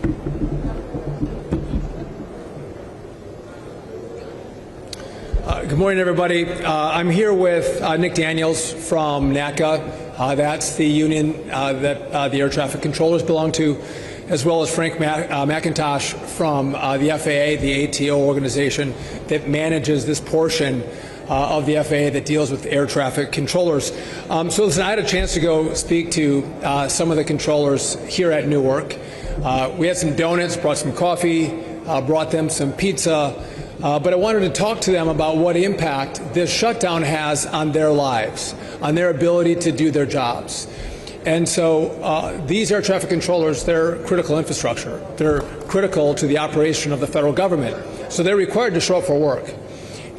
Good morning, everybody. I'm here with Nick Daniels from NACA. That's the union that the air traffic controllers belong to, as well as Frank McIntosh from the FAA, the ATO organization that manages this portion of the FAA that deals with air traffic controllers. So listen, I had a chance to go speak to some of the controllers here at Newark. We had some donuts, brought some coffee, brought them some pizza. But I wanted to talk to them about what impact this shutdown has on their lives, on their ability to do their jobs. And so these air traffic controllers, they're critical infrastructure. They're critical to the operation of the federal government. So they're required to show up for work.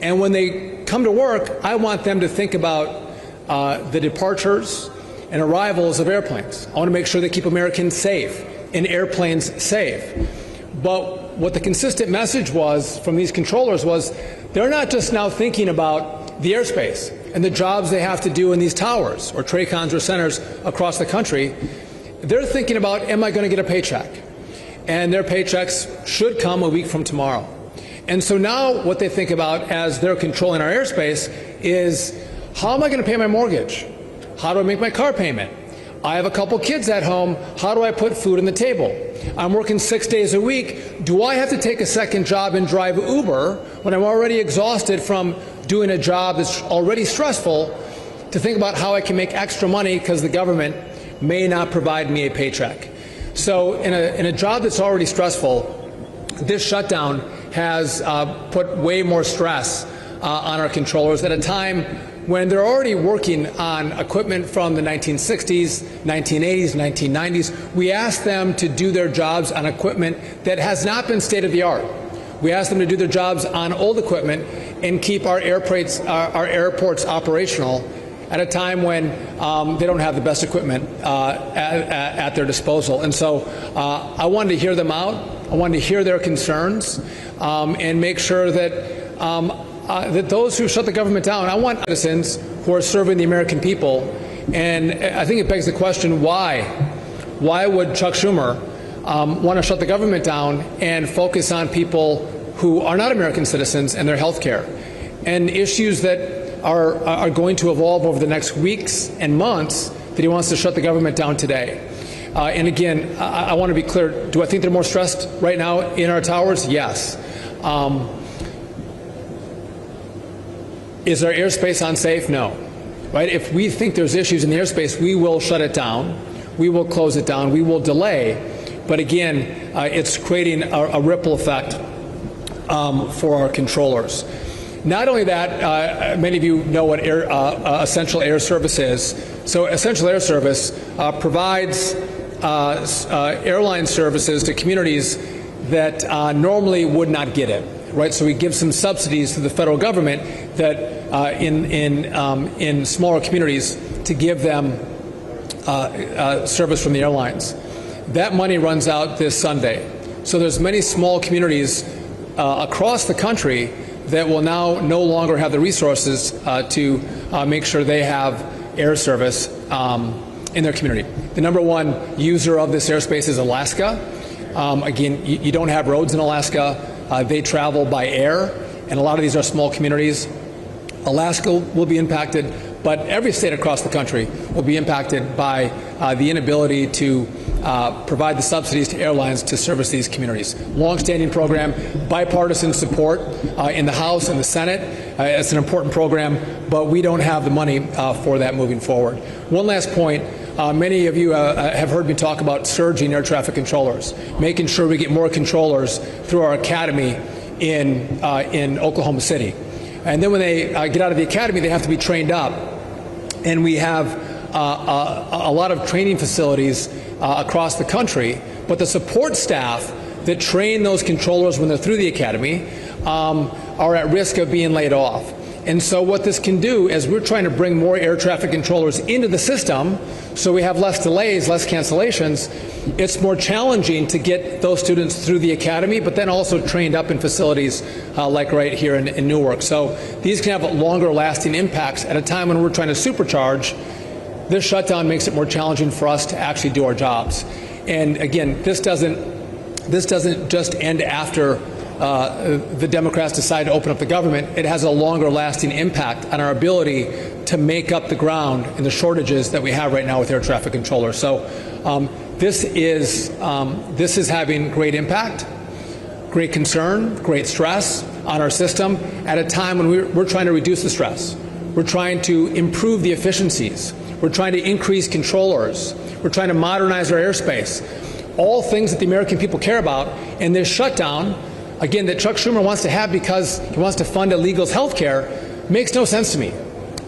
And when they come to work, I want them to think about the departures and arrivals of airplanes. I want to make sure they keep Americans safe and airplanes safe. But what the consistent message was from these controllers was they're not just now thinking about the airspace and the jobs they have to do in these towers or TRACONs or centers across the country. They're thinking about, am I going to get a paycheck? And their paychecks should come a week from tomorrow. And so now what they think about as they're controlling our airspace is, how am I going to pay my mortgage? How do I make my car payment? I have a couple kids at home. How do I put food on the table? I'm working 6 days a week. Do I have to take a second job and drive Uber when I'm already exhausted from doing a job that's already stressful, to think about how I can make extra money because the government may not provide me a paycheck? So in a job that's already stressful, this shutdown has put way more stress on our controllers at a time when they're already working on equipment from the 1960s, 1980s, 1990s. We ask them to do their jobs on equipment that has not been state-of-the-art. We ask them to do their jobs on old equipment and keep our airports operational at a time when they don't have the best equipment at their disposal. And so I wanted to hear them out. I wanted to hear their concerns and make sure that that those who shut the government down, I want citizens who are serving the American people. And I think it begs the question, why? Why would Chuck Schumer want to shut the government down and focus on people who are not American citizens and their health care and issues that are going to evolve over the next weeks and months that he wants to shut the government down today? And again, I want to be clear. Do I think they're more stressed right now in our towers? Yes. Is our airspace unsafe? No. Right? If we think there's issues in the airspace, we will shut it down. We will close it down. We will delay. But again, it's creating a ripple effect for our controllers. Not only that, many of you know what essential air service is. So essential air service provides airline services to communities that normally would not get it. Right, so we give some subsidies to the federal government that in smaller communities to give them service from the airlines. That money runs out this Sunday. So there's many small communities across the country that will now no longer have the resources to make sure they have air service in their community. The number one user of this airspace is Alaska. Again, you don't have roads in Alaska. They travel by air, and a lot of these are small communities. Alaska will be impacted, but every state across the country will be impacted by the inability to provide the subsidies to airlines to service these communities. Long-standing program, bipartisan support in the House and the Senate. It's an important program, but we don't have the money for that moving forward. One last point. Many of you have heard me talk about surging air traffic controllers, making sure we get more controllers through our academy in Oklahoma City. And then when they get out of the academy, they have to be trained up. And we have a lot of training facilities across the country, but the support staff that train those controllers when they're through the academy are at risk of being laid off. And so what this can do is we're trying to bring more air traffic controllers into the system so we have less delays, less cancellations. It's more challenging to get those students through the academy, but then also trained up in facilities like right here in Newark. So these can have longer lasting impacts at a time when we're trying to supercharge. This shutdown makes it more challenging for us to actually do our jobs. And again, this doesn't this doesn't just end after the Democrats decide to open up the government. It has a longer lasting impact on our ability to make up the ground in the shortages that we have right now with air traffic controllers. So this is having great impact, great concern, great stress on our system at a time when we're trying to reduce the stress. We're trying to improve the efficiencies. We're trying to increase controllers. We're trying to modernize our airspace. All things that the American people care about. And this shutdown, again, that Chuck Schumer wants to have because he wants to fund illegals' health care, makes no sense to me.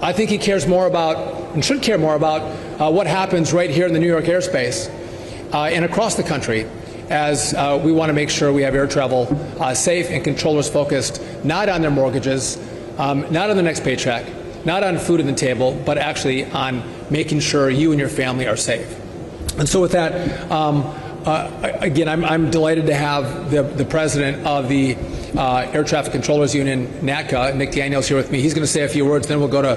I think he cares more about, and should care more about, what happens right here in the New York airspace and across the country, as we want to make sure we have air travel safe and controllers focused not on their mortgages, not on the next paycheck, not on food on the table, but actually on making sure you and your family are safe. And so with that, again, I'm delighted to have the president of the Air Traffic Controllers Union, NATCA, Nick Daniels, here with me. He's going to say a few words, then we'll go to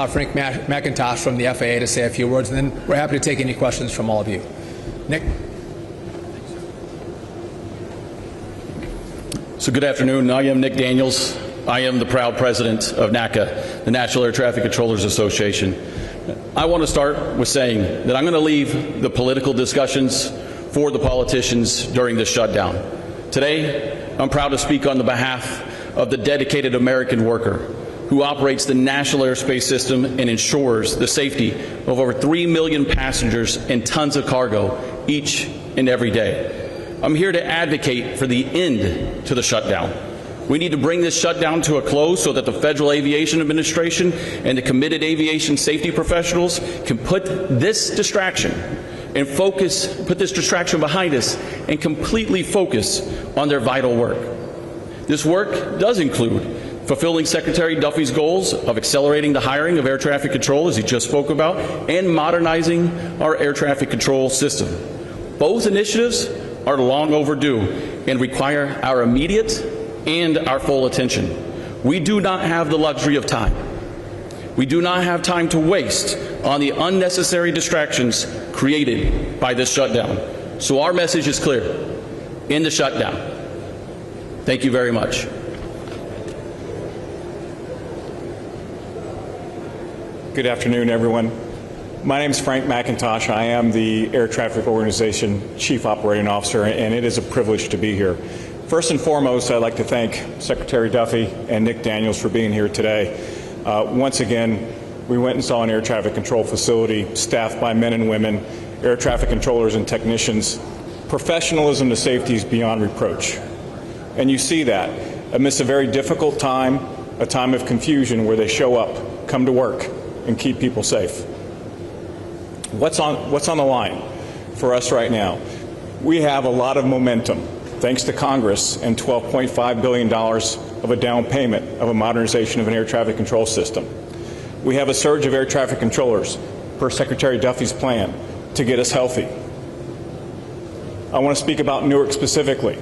Frank McIntosh from the FAA to say a few words, and then we're happy to take any questions from all of you. Nick? So good afternoon. I am Nick Daniels. I am the proud president of NATCA, the National Air Traffic Controllers Association. I want to start with saying that I'm going to leave the political discussions for the politicians during this shutdown. Today, I'm proud to speak on the behalf of the dedicated American worker who operates the national airspace system and ensures the safety of over 3 million passengers and tons of cargo each and every day. I'm here to advocate for the end to the shutdown. We need to bring this shutdown to a close so that the Federal Aviation Administration and the committed aviation safety professionals can put this distraction and put this distraction behind us and completely focus on their vital work. This work does include fulfilling Secretary Duffy's goals of accelerating the hiring of air traffic control, as he just spoke about, and modernizing our air traffic control system. Both initiatives are long overdue and require our immediate and our full attention. We do not have the luxury of time. We do not have time to waste on the unnecessary distractions created by this shutdown. So our message is clear: end the shutdown. Thank you very much. Good afternoon, everyone. My name is Frank McIntosh. I am the Air Traffic Organization Chief Operating Officer, and it is a privilege to be here. First and foremost, I'd like to thank Secretary Duffy and Nick Daniels for being here today. Once again, we went and saw an air traffic control facility staffed by men and women, air traffic controllers and technicians. Professionalism to safety is beyond reproach. And you see that amidst a very difficult time, a time of confusion where they show up, come to work, and keep people safe. What's on the line for us right now? We have a lot of momentum, thanks to Congress and $12.5 billion of a down payment of a modernization of an air traffic control system. We have a surge of air traffic controllers, per Secretary Duffy's plan, to get us healthy. I want to speak about Newark specifically.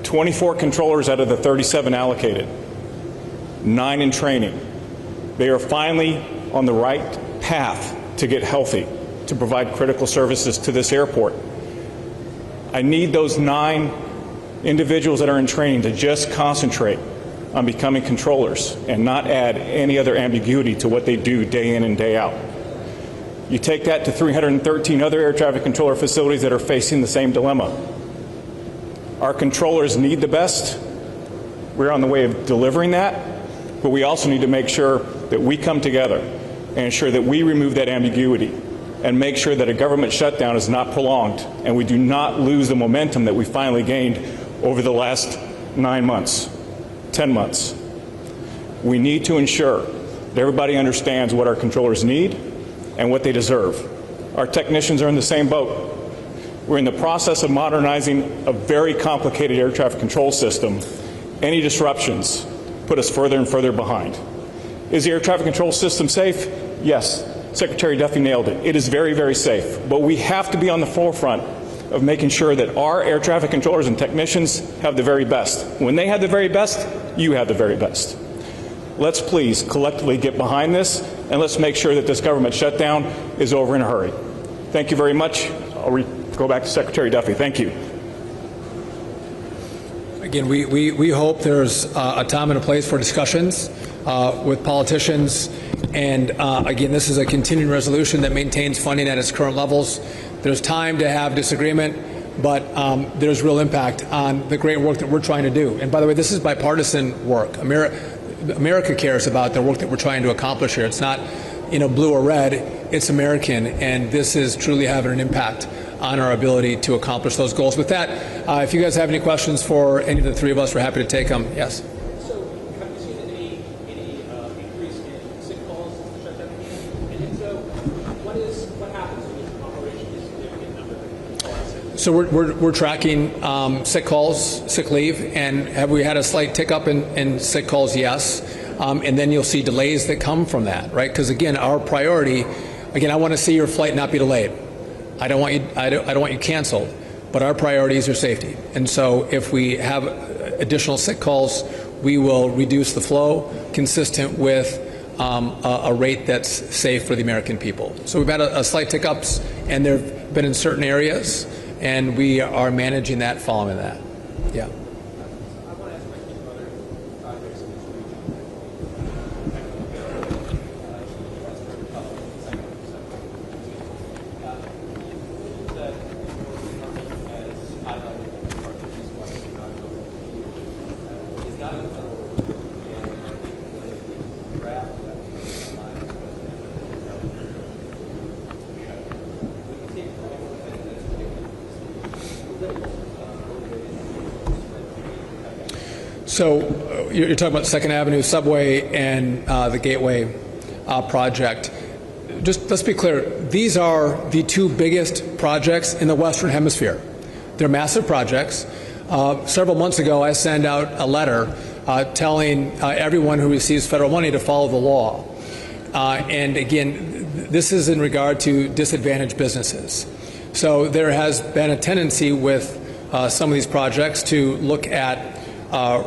24 controllers out of the 37 allocated, 9 in training. They are finally on the right path to get healthy, to provide critical services to this airport. I need those 9 individuals that are in training to just concentrate on becoming controllers and not add any other ambiguity to what they do day in and day out. You take that to 313 other air traffic controller facilities that are facing the same dilemma. Our controllers need the best. We're on the way of delivering that, but we also need to make sure that we come together and ensure that we remove that ambiguity and make sure that a government shutdown is not prolonged and we do not lose the momentum that we finally gained over the last 9 months, 10 months. We need to ensure that everybody understands what our controllers need and what they deserve. Our technicians are in the same boat. We're in the process of modernizing a very complicated air traffic control system. Any disruptions put us further and further behind. Is the air traffic control system safe? Yes. Secretary Duffy nailed it. It is very, very safe. But we have to be on the forefront of making sure that our air traffic controllers and technicians have the very best. When they have the very best, you have the very best. Let's please collectively get behind this, and let's make sure that this government shutdown is over in a hurry. Thank you very much. I'll go back to Secretary Duffy. Thank you. Again, we hope there's a time and a place for discussions with politicians. And again, this is a continuing resolution that maintains funding at its current levels. There's time to have disagreement, but there's real impact on the great work that we're trying to do. And by the way, this is bipartisan work. America cares about the work that we're trying to accomplish here. It's not, blue or red. It's American, and this is truly having an impact on our ability to accomplish those goals. With that, if you guys have any questions for any of the three of us, we're happy to take them. Yes. So, have you seen any increase in sick calls since the shutdown? And if so, what happens when this operation is a significant number? So we're tracking sick calls, sick leave, and have we had a slight tick up in sick calls? Yes. And then you'll see delays that come from that, right? Because again, our priority, I want to see your flight not be delayed. I don't want you canceled, but our priority is your safety. And so if we have additional sick calls, we will reduce the flow consistent with a rate that's safe for the American people. So we've had a slight tick ups, and they've been in certain areas, and we are managing that following that. Yeah. So you're talking about Second Avenue subway and the Gateway project. Just let's be clear, these are the two biggest projects in the Western Hemisphere. They're massive projects. Several months ago, I sent out a letter telling everyone who receives federal money to follow the law. And again, this is in regard to disadvantaged businesses. So there has been a tendency with some of these projects to look at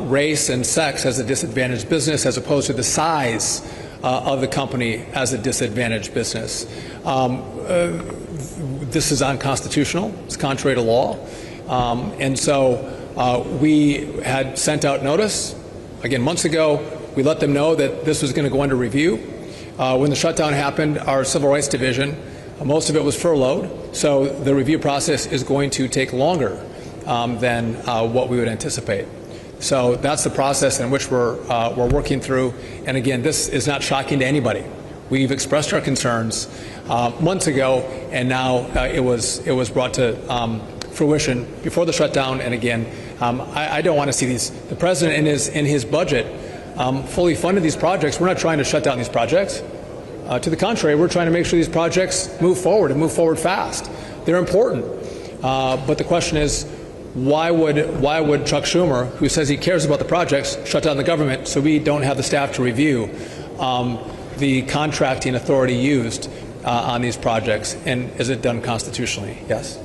race and sex as a disadvantaged business as opposed to the size of the company as a disadvantaged business. This is unconstitutional. It's contrary to law. And so we had sent out notice. Again, months ago, we let them know that this was going to go under review. When the shutdown happened, our Civil Rights Division, most of it was furloughed. So the review process is going to take longer than what we would anticipate. So that's the process in which we're working through. And again, this is not shocking to anybody. We've expressed our concerns months ago, and now it was brought to fruition before the shutdown. And again, I don't want to see these. The president in his budget fully funded these projects. We're not trying to shut down these projects. To the contrary, we're trying to make sure these projects move forward and move forward fast. They're important. But the question is, why would Chuck Schumer, who says he cares about the projects, shut down the government so we don't have the staff to review the contracting authority used on these projects? And is it done constitutionally? Yes.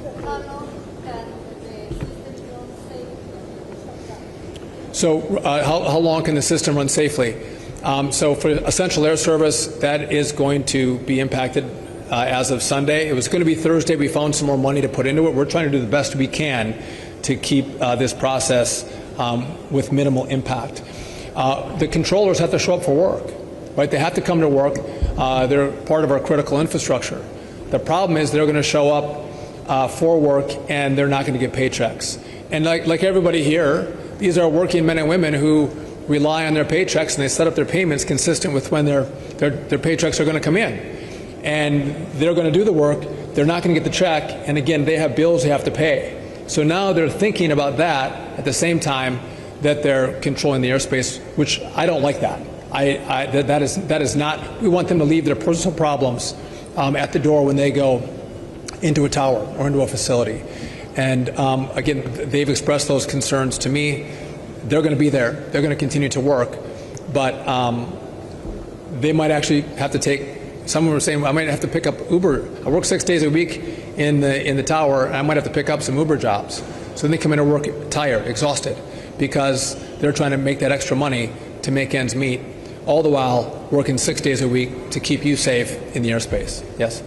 So how long can the system run safely? So for essential air service, that is going to be impacted as of Sunday. It was going to be Thursday. We found some more money to put into it. We're trying to do the best we can to keep this process with minimal impact. The controllers have to show up for work, right? They have to come to work. They're part of our critical infrastructure. The problem is they're going to show up for work and they're not going to get paychecks. And like everybody here, these are working men and women who rely on their paychecks, and they set up their payments consistent with when their paychecks are going to come in. And they're going to do the work. They're not going to get the check. And again, they have bills they have to pay. So now they're thinking about that at the same time that they're controlling the airspace, which I don't like that. That is not. We want them to leave their personal problems at the door when they go into a tower or into a facility. And again, they've expressed those concerns to me. They're going to be there. They're going to continue to work, but they might actually have to take. Someone was saying, I might have to pick up Uber. I work 6 days a week in the tower, and I might have to pick up some Uber jobs. So then they come in to work tired, exhausted, because they're trying to make that extra money to make ends meet, all the while working 6 days a week to keep you safe in the airspace. Yes?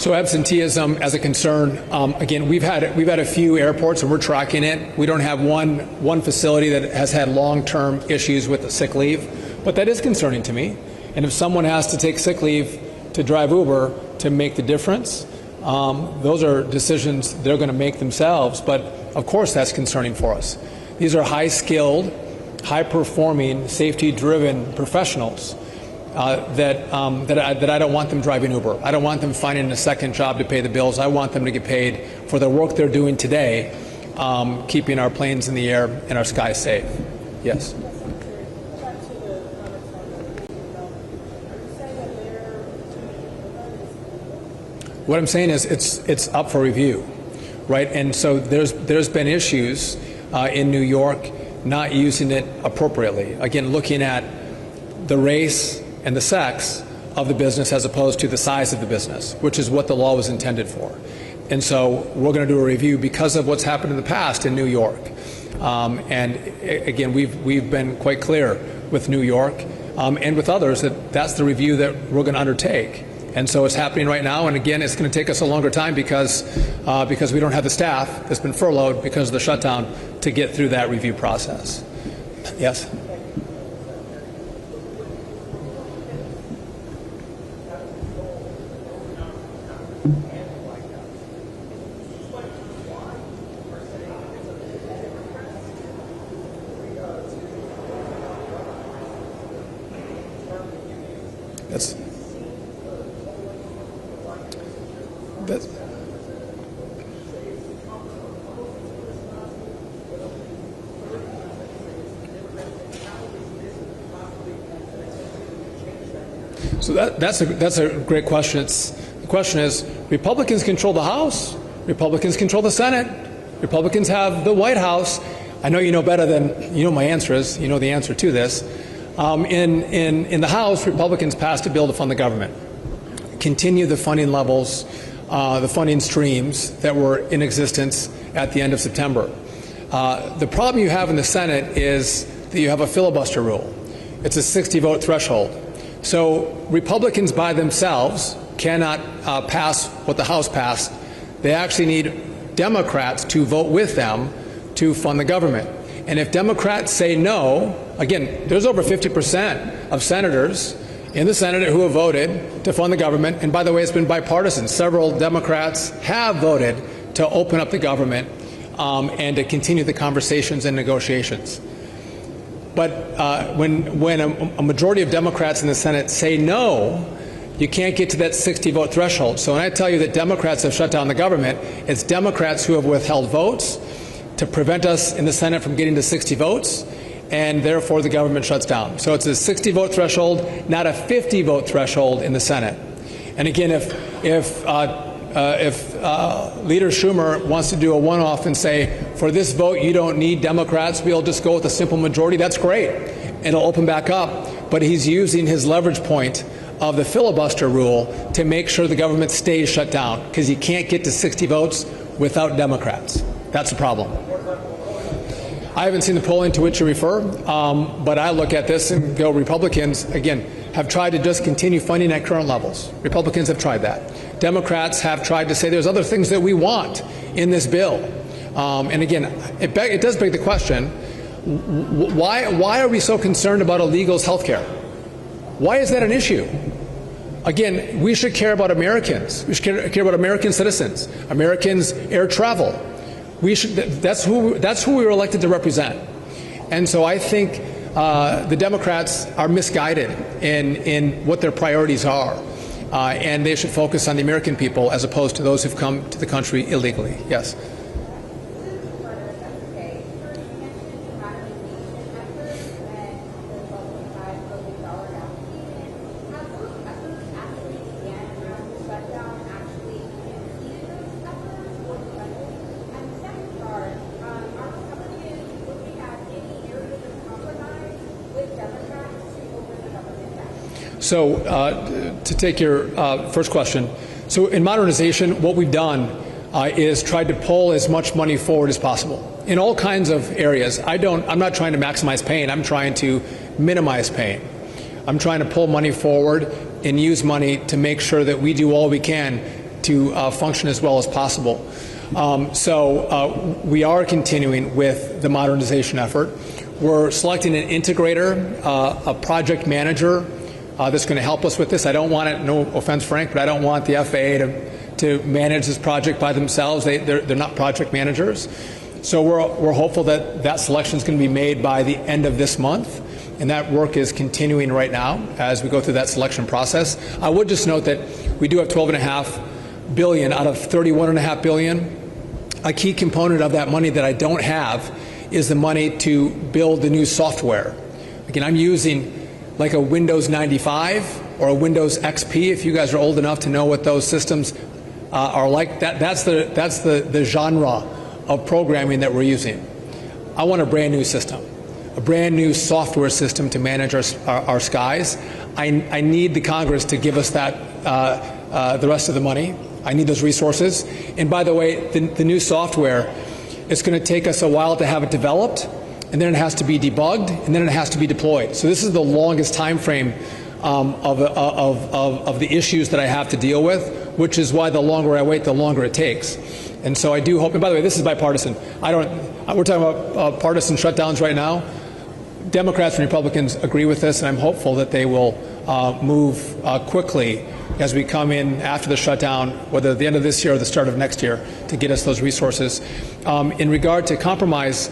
So absenteeism as a concern, again, we've had a few airports and we're tracking it. We don't have one facility that has had long-term issues with the sick leave, but that is concerning to me. And if someone has to take sick leave to drive Uber to make the difference, those are decisions they're going to make themselves. But of course, that's concerning for us. These are high-skilled, high-performing, safety-driven professionals. That I don't want them driving Uber. I don't want them finding a second job to pay the bills. I want them to get paid for the work they're doing today, keeping our planes in the air and our skies safe. Yes. What I'm saying is it's up for review, right? And so there's been issues in New York not using it appropriately. Again, looking at the race and the sex of the business as opposed to the size of the business, which is what the law was intended for. And so we're going to do a review because of what's happened in the past in New York. And again, we've been quite clear with New York and with others that that's the review that we're going to undertake. And so it's happening right now. And again, it's going to take us a longer time because we don't have the staff that's been furloughed because of the shutdown to get through that review process. Yes? So that's a great question. The question is, Republicans control the House, Republicans control the Senate, Republicans have the White House. I know you know better than you know my answer is. You know the answer to this. In the House, Republicans passed a bill to fund the government, continue the funding levels, the funding streams that were in existence at the end of September. The problem you have in the Senate is that you have a filibuster rule. It's a 60-vote threshold. So Republicans by themselves cannot pass what the House passed. They actually need Democrats to vote with them to fund the government. And if Democrats say no, again, there's over 50% of senators in the Senate who have voted to fund the government. And by the way, it's been bipartisan. Several Democrats have voted to open up the government and to continue the conversations and negotiations. But when a majority of Democrats in the Senate say no, you can't get to that 60-vote threshold. So when I tell you that Democrats have shut down the government, it's Democrats who have withheld votes to prevent us in the Senate from getting to 60 votes, and therefore the government shuts down. So it's a 60-vote threshold, not a 50-vote threshold in the Senate. And again, if Leader Schumer wants to do a one-off and say, for this vote you don't need Democrats, we'll just go with a simple majority, that's great. It'll open back up. But he's using his leverage point of the filibuster rule to make sure the government stays shut down, because you can't get to 60 votes without Democrats. That's the problem. I haven't seen the polling to which you refer, but I look at this and go, Republicans, again, have tried to just continue funding at current levels. Republicans have tried that. Democrats have tried to say there's other things that we want in this bill. And again, it does beg the question, why are we so concerned about illegals' health care? Why is that an issue? Again, we should care about Americans. We should care about American citizens, Americans' air travel. That's who we were elected to represent. And so I think the Democrats are misguided in what their priorities are. And they should focus on the American people as opposed to those who've come to the country illegally. Yes. So to take your first question, so in modernization, what we've done is tried to pull as much money forward as possible in all kinds of areas. I'm not trying to maximize pain. I'm trying to minimize pain. I'm trying to pull money forward and use money to make sure that we do all we can to function as well as possible. So we are continuing with the modernization effort. We're selecting an integrator, a project manager that's going to help us with this. I don't want it, no offense, Frank, but I don't want the FAA to manage this project by themselves. They're not project managers. So we're hopeful that that selection is going to be made by the end of this month, and that work is continuing right now as we go through that selection process. I would just note that we do have $12.5 billion out of $31.5 billion. A key component of that money that I don't have is the money to build the new software. Again, I'm using like a Windows 95 or a Windows XP, if you guys are old enough to know what those systems are like. That's the genre of programming that we're using. I want a brand new system, a brand new software system to manage our skies. I need the Congress to give us that, the rest of the money. I need those resources. And by the way, the new software, it's going to take us a while to have it developed, and then it has to be debugged, and then it has to be deployed. So this is the longest time frame of the issues that I have to deal with, which is why the longer I wait, the longer it takes. And so I do hope, and by the way, this is bipartisan. We're talking about partisan shutdowns right now. Democrats and Republicans agree with this, and I'm hopeful that they will move quickly as we come in after the shutdown, whether at the end of this year or the start of next year, to get us those resources. In regard to compromise,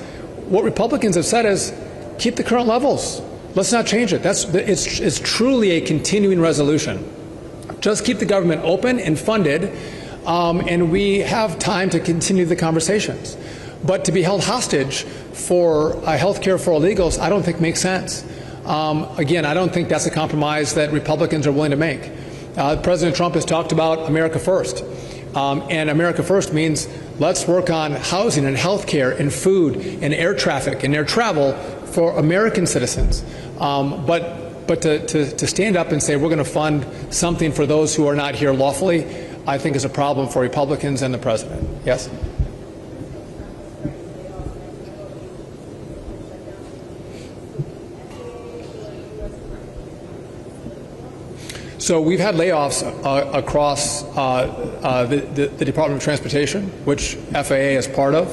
what Republicans have said is keep the current levels. Let's not change it. It's truly a continuing resolution. Just keep the government open and funded, and we have time to continue the conversations. But to be held hostage for health care for illegals, I don't think makes sense. Again, I don't think that's a compromise that Republicans are willing to make. President Trump has talked about America First. And America First means let's work on housing and health care and food and air traffic and air travel for American citizens. But to stand up and say we're going to fund something for those who are not here lawfully, I think is a problem for Republicans and the president. Yes? So we've had layoffs across the Department of Transportation, which FAA is part of.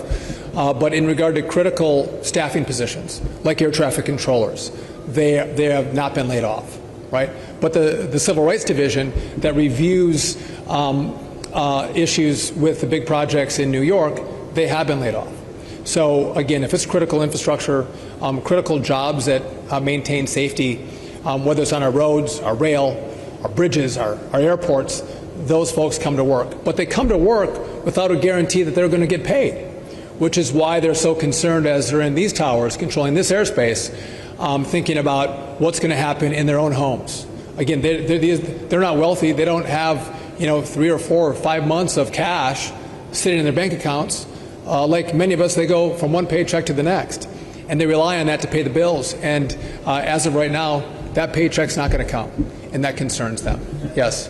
But in regard to critical staffing positions, like air traffic controllers, they have not been laid off, right? But the Civil Rights Division that reviews issues with the big projects in New York, they have been laid off. So again, if it's critical infrastructure, critical jobs that maintain safety, whether it's on our roads, our rail, our bridges, our airports, those folks come to work. But they come to work without a guarantee that they're going to get paid, which is why they're so concerned as they're in these towers, controlling this airspace, thinking about what's going to happen in their own homes. Again, they're not wealthy. They don't have 3 or 4 or 5 months of cash sitting in their bank accounts. Like many of us, they go from one paycheck to the next, and they rely on that to pay the bills. And as of right now, that paycheck's not going to come, and that concerns them. Yes.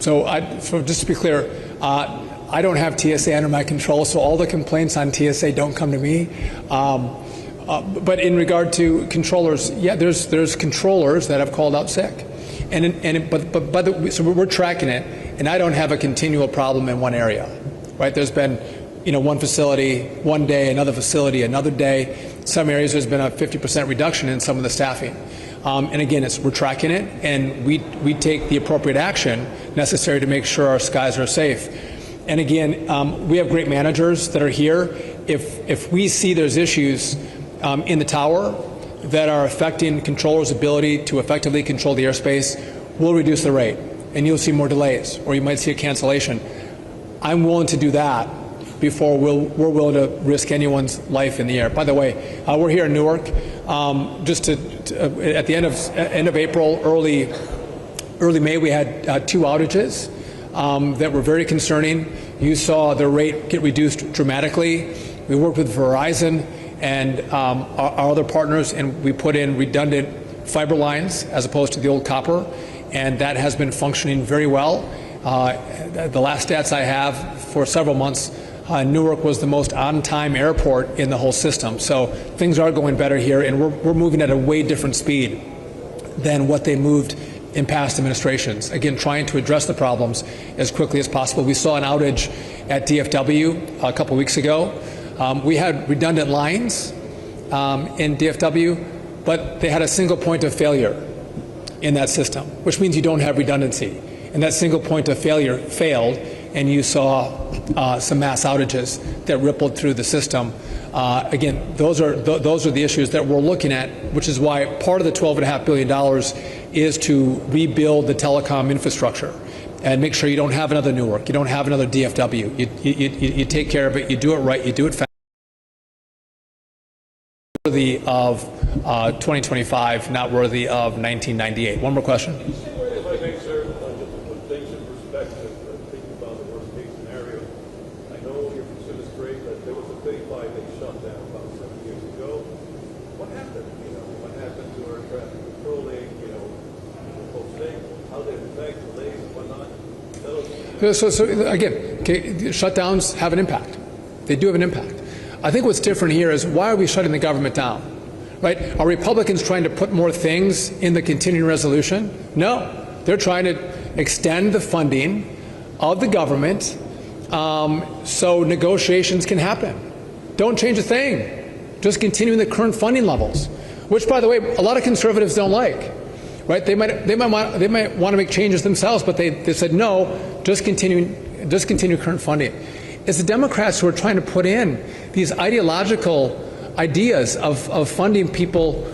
So just to be clear, I don't have TSA under my control, so all the complaints on TSA don't come to me. But in regard to controllers, yeah, there's controllers that have called out sick, so we're tracking it, and I don't have a continual problem in one area, right? There's been, one facility one day, another facility another day. Some areas there's been a 50% reduction in some of the staffing, and again, we're tracking it, and we take the appropriate action necessary to make sure our skies are safe. And again, we have great managers that are here. If we see there's issues in the tower that are affecting controllers' ability to effectively control the airspace, we'll reduce the rate, and you'll see more delays, or you might see a cancellation. I'm willing to do that before we're willing to risk anyone's life in the air. By the way, we're here in Newark. Just at the end of April, early May, we had 2 outages that were very concerning. You saw the rate get reduced dramatically. We worked with Verizon and our other partners, and we put in redundant fiber lines as opposed to the old copper. and that has been functioning very well. The last stats I have for several months, Newark was the most on-time airport in the whole system. So things are going better here, and we're moving at a way different speed than what they moved in past administrations. Again, trying to address the problems as quickly as possible. We saw an outage at DFW a couple weeks ago. We had redundant lines in DFW, but they had a single point of failure in that system, which means you don't have redundancy. And that single point of failure failed, and you saw some mass outages that rippled through the system. Again, those are the issues that we're looking at, which is why part of the $12.5 billion is to rebuild the telecom infrastructure and make sure you don't have another Newark, you don't have another DFW. You take care of it, you do it right, you do it fast. Worthy of 2025, not worthy of 1998. One more question. If I may, sir, just to put things in perspective, thinking about the worst case scenario, I know your concern is great, but there was a 35-day shutdown about 7 years ago. What happened? What happened to our traffic controlling? Folks saying how they affect delays and whatnot. So again, shutdowns have an impact. They do have an impact. I think what's different here is, why are we shutting the government down? Right? Are Republicans trying to put more things in the continuing resolution? No. They're trying to extend the funding of the government so negotiations can happen. Don't change a thing. Just continuing the current funding levels, which, by the way, a lot of conservatives don't like. Right? They might want to make changes themselves, but they said no. Just continue current funding. It's the Democrats who are trying to put in these ideological ideas of funding people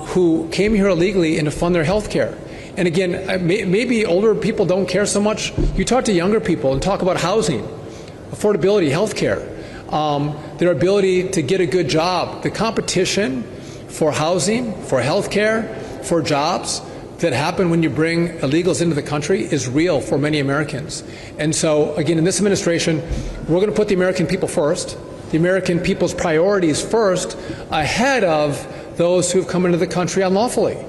who came here illegally and to fund their health care. And again, maybe older people don't care so much. You talk to younger people and talk about housing, affordability, health care, their ability to get a good job. The competition for housing, for health care, for jobs that happen when you bring illegals into the country is real for many Americans. And so, again, in this administration, we're going to put the American people first, the American people's priorities first, ahead of those who've come into the country unlawfully.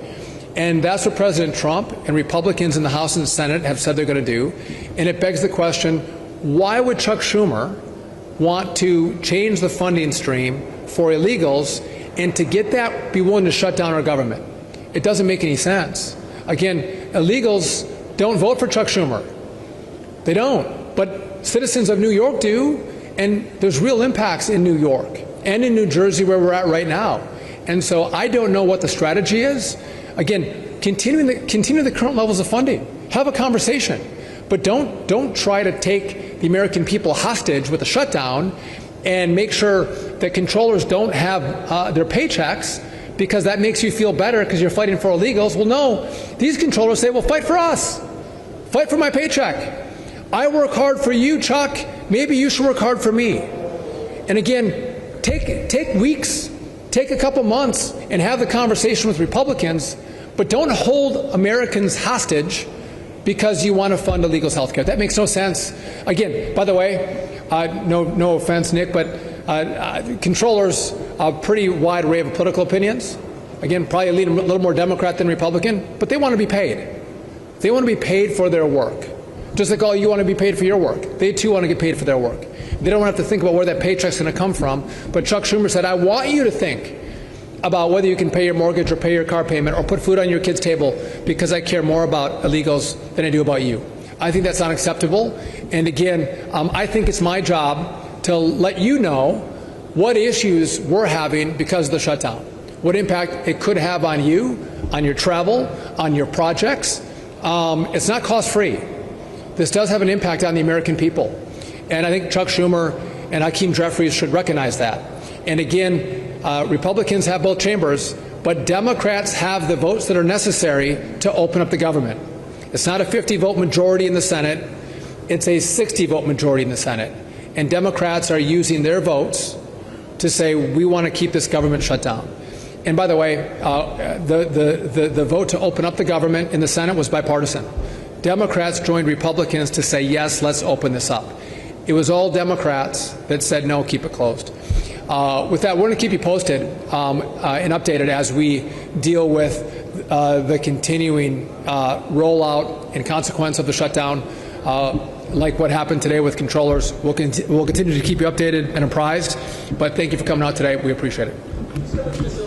And that's what President Trump and Republicans in the House and the Senate have said they're going to do. And it begs the question, why would Chuck Schumer want to change the funding stream for illegals, and to get that, be willing to shut down our government? It doesn't make any sense. Again, illegals don't vote for Chuck Schumer. They don't. But citizens of New York do, and there's real impacts in New York and in New Jersey, where we're at right now. And so I don't know what the strategy is. Again, continue the current levels of funding. Have a conversation. But don't try to take the American people hostage with a shutdown and make sure that controllers don't have their paychecks, because that makes you feel better because you're fighting for illegals. Well, no. These controllers say, well, fight for us. Fight for my paycheck. I work hard for you, Chuck. Maybe you should work hard for me. And again, take weeks, take a couple months, and have the conversation with Republicans, but don't hold Americans hostage because you want to fund illegals' health care. That makes no sense. Again, by the way, no offense, Nick, but controllers a pretty wide array of political opinions. Again, probably lean a little more Democrat than Republican, but they want to be paid. They want to be paid for their work. Just like all you want to be paid for your work. They too want to get paid for their work. They don't have to think about where that paycheck's going to come from. But Chuck Schumer said, I want you to think about whether you can pay your mortgage or pay your car payment or put food on your kid's table, because I care more about illegals than I do about you. I think that's unacceptable. And again, I think it's my job to let you know what issues we're having because of the shutdown, what impact it could have on you, on your travel, on your projects. It's not cost-free. This does have an impact on the American people. And I think Chuck Schumer and Hakeem Jeffries should recognize that. And again, Republicans have both chambers, but Democrats have the votes that are necessary to open up the government. It's not a 50-vote majority in the Senate. It's a 60-vote majority in the Senate. And Democrats are using their votes to say, we want to keep this government shut down. And by the way, the vote to open up the government in the Senate was bipartisan. Democrats joined Republicans to say, yes, let's open this up. It was all Democrats that said, no, keep it closed. With that, we're going to keep you posted and updated as we deal with the continuing rollout and consequence of the shutdown. Like what happened today with controllers, we'll continue to keep you updated and apprised. But thank you for coming out today. We appreciate it.